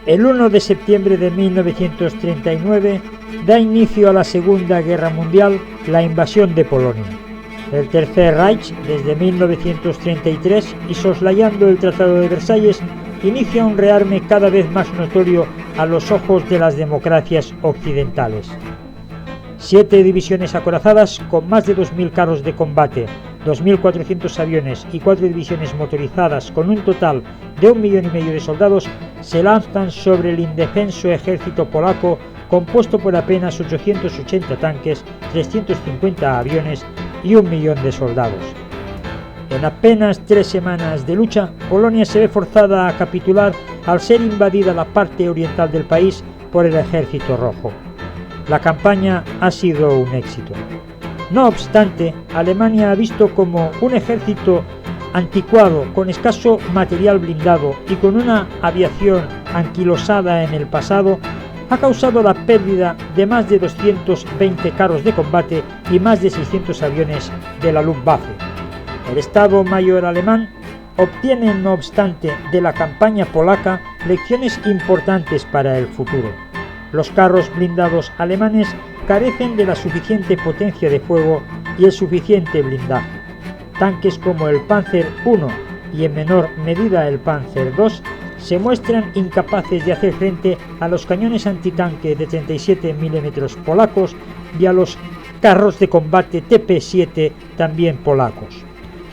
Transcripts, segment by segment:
El 1 de septiembre de 1939 da inicio a la Segunda Guerra Mundial la invasión de Polonia. El Tercer Reich, desde 1933 y soslayando el Tratado de Versalles, inicia un rearme cada vez más notorio a los ojos de las democracias occidentales. 7 divisiones acorazadas con más de 2.000 carros de combate, 2.400 aviones y 4 divisiones motorizadas con un total de 1,5 millones de soldados se lanzan sobre el indefenso ejército polaco compuesto por apenas 880 tanques, 350 aviones y 1 millón de soldados. En apenas 3 semanas de lucha, Polonia se ve forzada a capitular al ser invadida la parte oriental del país por el Ejército Rojo. La campaña ha sido un éxito. No obstante, Alemania ha visto como un ejército anticuado, con escaso material blindado y con una aviación anquilosada en el pasado, ha causado la pérdida de más de 220 carros de combate y más de 600 aviones de la Luftwaffe. El Estado Mayor alemán obtiene, no obstante, de la campaña polaca lecciones importantes para el futuro. Los carros blindados alemanes carecen de la suficiente potencia de fuego y el suficiente blindaje. Tanques como el Panzer I y en menor medida el Panzer II se muestran incapaces de hacer frente a los cañones antitanque de 37 mm polacos y a los carros de combate TP7 también polacos.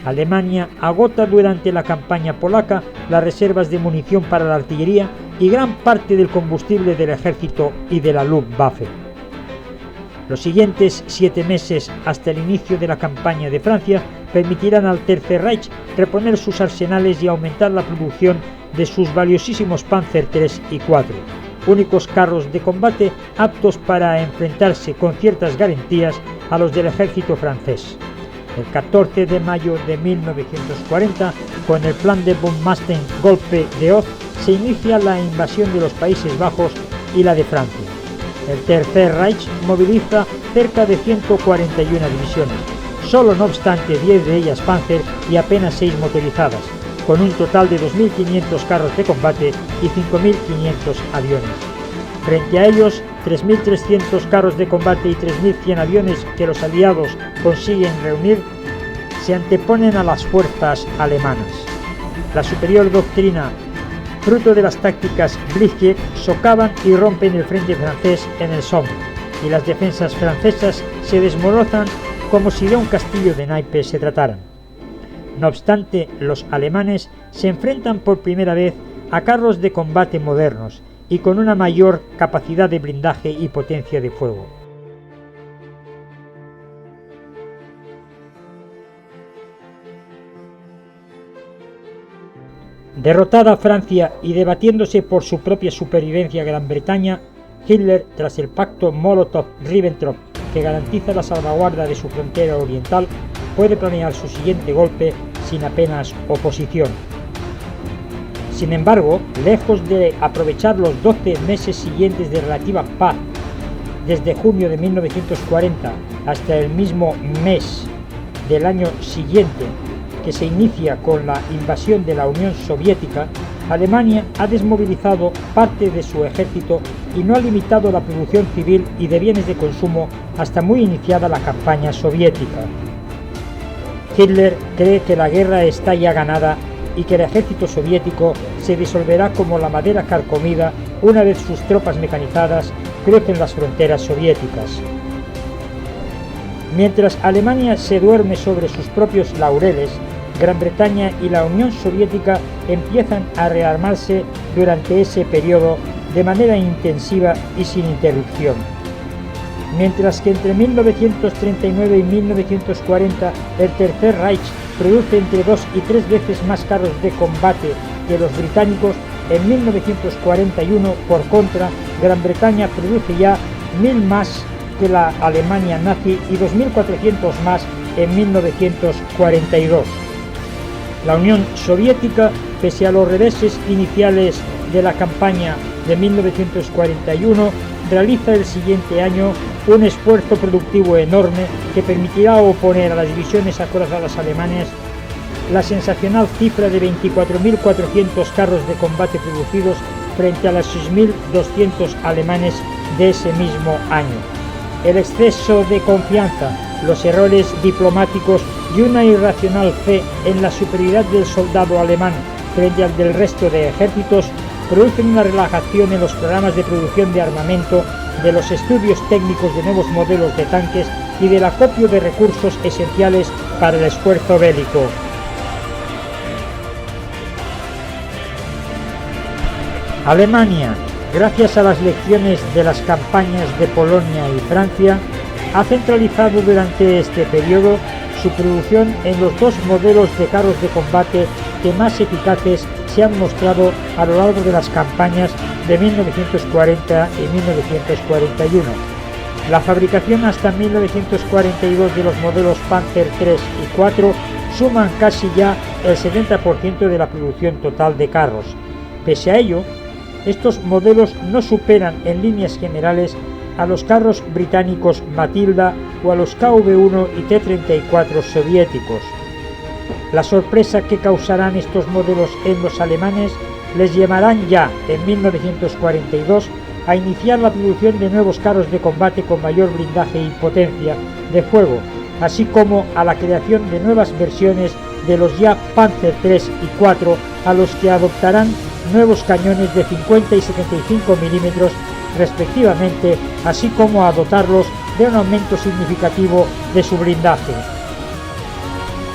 Alemania agota durante la campaña polaca las reservas de munición para la artillería y gran parte del combustible del ejército y de la Luftwaffe. Los siguientes 7 meses hasta el inicio de la campaña de Francia permitirán al Tercer Reich reponer sus arsenales y aumentar la producción de sus valiosísimos Panzer III y IV, únicos carros de combate aptos para enfrentarse con ciertas garantías a los del ejército francés. El 14 de mayo de 1940, con el plan de von Manstein-Golpe de Oz, se inicia la invasión de los Países Bajos y la de Francia. El Tercer Reich moviliza cerca de 141 divisiones, solo no obstante 10 de ellas Panzer y apenas 6 motorizadas, con un total de 2.500 carros de combate y 5.500 aviones. Frente a ellos, 3.300 carros de combate y 3.100 aviones que los aliados consiguen reunir se anteponen a las fuerzas alemanas. La superior doctrina, fruto de las tácticas Blitzkrieg, socavan y rompen el frente francés en el Somme, y las defensas francesas se desmoronan como si de un castillo de naipes se trataran. No obstante, los alemanes se enfrentan por primera vez a carros de combate modernos y con una mayor capacidad de blindaje y potencia de fuego. Derrotada Francia y debatiéndose por su propia supervivencia Gran Bretaña, Hitler, tras el pacto Molotov-Ribbentrop que garantiza la salvaguarda de su frontera oriental, puede planear su siguiente golpe sin apenas oposición. Sin embargo, lejos de aprovechar los 12 meses siguientes de relativa paz, desde junio de 1940 hasta el mismo mes del año siguiente, que se inicia con la invasión de la Unión Soviética, Alemania ha desmovilizado parte de su ejército y no ha limitado la producción civil y de bienes de consumo hasta muy iniciada la campaña soviética. Hitler cree que la guerra está ya ganada y que el ejército soviético se disolverá como la madera carcomida una vez sus tropas mecanizadas crucen las fronteras soviéticas. Mientras Alemania se duerme sobre sus propios laureles, Gran Bretaña y la Unión Soviética empiezan a rearmarse durante ese periodo de manera intensiva y sin interrupción. Mientras que entre 1939 y 1940 el Tercer Reich produce entre 2 y 3 veces más carros de combate que los británicos, en 1941, por contra, Gran Bretaña produce ya 1.000 más que la Alemania nazi y 2.400 más en 1942. La Unión Soviética, pese a los reveses iniciales de la campaña de 1941, realiza el siguiente año un esfuerzo productivo enorme que permitirá oponer a las divisiones acorazadas alemanas la sensacional cifra de 24.400 carros de combate producidos frente a los 6.200 alemanes de ese mismo año. El exceso de confianza, los errores diplomáticos y una irracional fe en la superioridad del soldado alemán frente al del resto de ejércitos producen una relajación en los programas de producción de armamento, de los estudios técnicos de nuevos modelos de tanques y del acopio de recursos esenciales para el esfuerzo bélico. Alemania, gracias a las lecciones de las campañas de Polonia y Francia, ha centralizado durante este periodo su producción en los dos modelos de carros de combate que más eficaces se han mostrado a lo largo de las campañas de 1940 y 1941. La fabricación hasta 1942 de los modelos Panzer III y IV suman casi ya el 70% de la producción total de carros. Pese a ello, estos modelos no superan en líneas generales a los carros británicos Matilda o a los KV-1 y T-34 soviéticos. La sorpresa que causarán estos modelos en los alemanes les llevarán ya en 1942 a iniciar la producción de nuevos carros de combate con mayor blindaje y potencia de fuego, así como a la creación de nuevas versiones de los ya Panzer III y IV, a los que adoptarán nuevos cañones de 50 y 75 milímetros respectivamente, así como a dotarlos de un aumento significativo de su blindaje.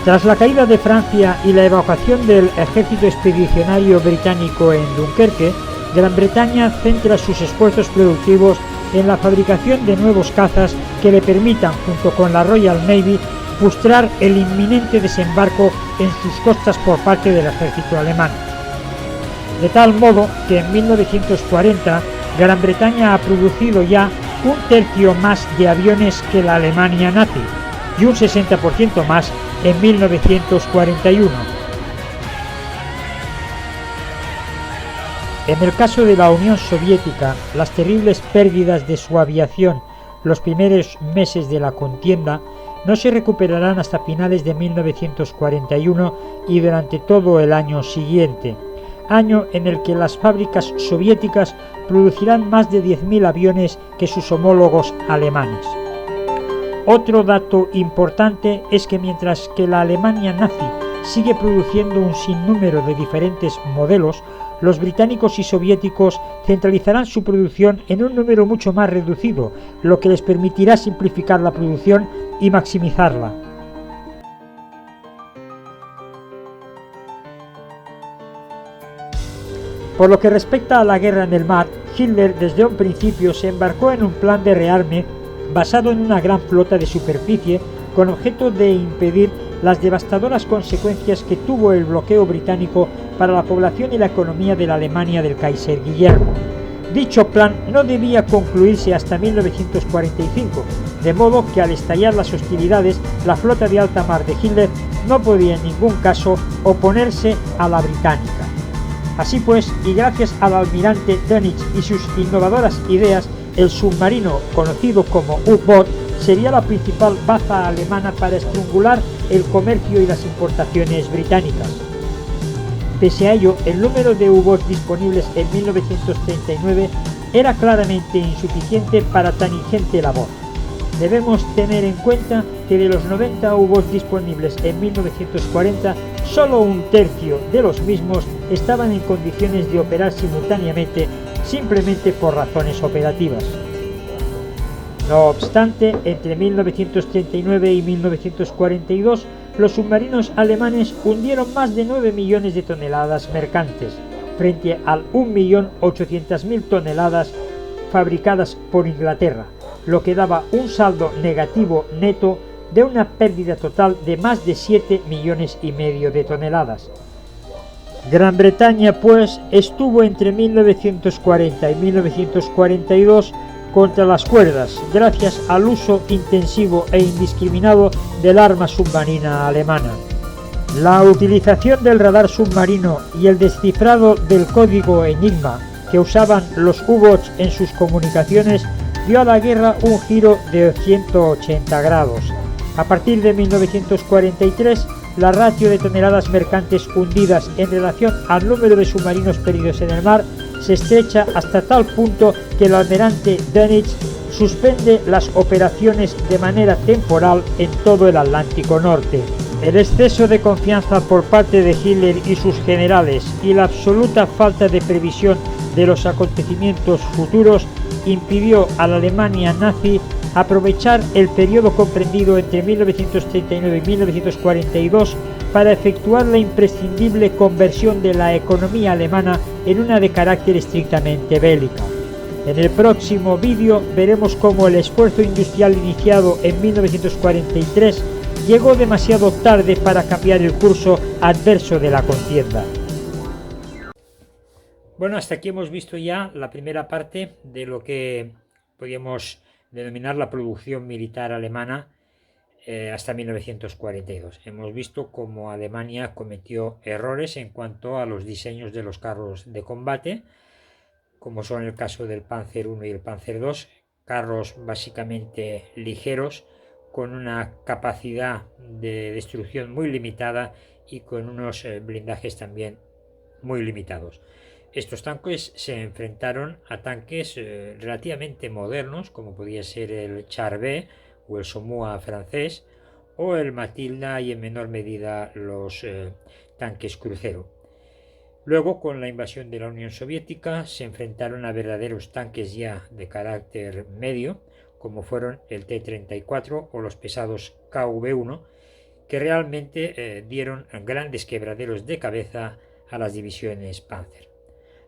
Tras la caída de Francia y la evacuación del ejército expedicionario británico en Dunkerque, Gran Bretaña centra sus esfuerzos productivos en la fabricación de nuevos cazas que le permitan, junto con la Royal Navy, frustrar el inminente desembarco en sus costas por parte del ejército alemán. De tal modo que en 1940 Gran Bretaña ha producido ya un tercio más de aviones que la Alemania nazi y un 60% más en 1941. En el caso de la Unión Soviética, las terribles pérdidas de su aviación los primeros meses de la contienda no se recuperarán hasta finales de 1941 y durante todo el año siguiente, año en el que las fábricas soviéticas producirán más de 10.000 aviones que sus homólogos alemanes. Otro dato importante es que mientras que la Alemania nazi sigue produciendo un sinnúmero de diferentes modelos, los británicos y soviéticos centralizarán su producción en un número mucho más reducido, lo que les permitirá simplificar la producción y maximizarla. Por lo que respecta a la guerra en el mar, Hitler desde un principio se embarcó en un plan de rearme basado en una gran flota de superficie con objeto de impedir las devastadoras consecuencias que tuvo el bloqueo británico para la población y la economía de la Alemania del Kaiser Guillermo. Dicho plan no debía concluirse hasta 1945, de modo que al estallar las hostilidades, la flota de alta mar de Hitler no podía en ningún caso oponerse a la británica. Así pues, y gracias al almirante Dönitz y sus innovadoras ideas, el submarino conocido como U-Boot sería la principal baza alemana para estrangular el comercio y las importaciones británicas. Pese a ello, el número de U-Boats disponibles en 1939 era claramente insuficiente para tan ingente labor. Debemos tener en cuenta que de los 90 U-Boats disponibles en 1940, solo un tercio de los mismos estaban en condiciones de operar simultáneamente, simplemente por razones operativas. No obstante, entre 1939 y 1942, los submarinos alemanes hundieron más de 9 millones de toneladas mercantes, frente al 1.800.000 toneladas fabricadas por Inglaterra, lo que daba un saldo negativo neto de una pérdida total de más de 7,5 millones de toneladas. Gran Bretaña, pues, estuvo entre 1940 y 1942 contra las cuerdas, gracias al uso intensivo e indiscriminado del arma submarina alemana. La utilización del radar submarino y el descifrado del código Enigma que usaban los U-Boats en sus comunicaciones dio a la guerra un giro de 180 grados. A partir de 1943, la ratio de toneladas mercantes hundidas en relación al número de submarinos perdidos en el mar se estrecha hasta tal punto que el almirante Dönitz suspende las operaciones de manera temporal en todo el Atlántico Norte. El exceso de confianza por parte de Hitler y sus generales y la absoluta falta de previsión de los acontecimientos futuros impidió a la Alemania nazi aprovechar el periodo comprendido entre 1939 y 1942 para efectuar la imprescindible conversión de la economía alemana en una de carácter estrictamente bélica. En el próximo vídeo veremos cómo el esfuerzo industrial iniciado en 1943 llegó demasiado tarde para cambiar el curso adverso de la contienda. Bueno, hasta aquí hemos visto ya la primera parte de lo que podríamos denominar la producción militar alemana hasta 1942. Hemos visto cómo Alemania cometió errores en cuanto a los diseños de los carros de combate, como son el caso del Panzer I y el Panzer II, carros básicamente ligeros, con una capacidad de destrucción muy limitada y con unos blindajes también muy limitados. Estos tanques se enfrentaron a tanques relativamente modernos, como podía ser el Char B o el Somoua francés, o el Matilda y en menor medida los tanques crucero. Luego, con la invasión de la Unión Soviética, se enfrentaron a verdaderos tanques ya de carácter medio, como fueron el T-34 o los pesados KV-1, que realmente dieron grandes quebraderos de cabeza a las divisiones Panzer.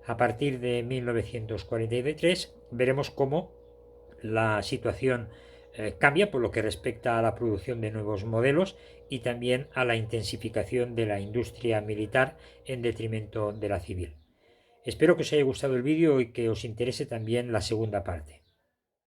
A partir de 1943 veremos cómo la situación cambia por lo que respecta a la producción de nuevos modelos y también a la intensificación de la industria militar en detrimento de la civil. Espero que os haya gustado el vídeo y que os interese también la segunda parte.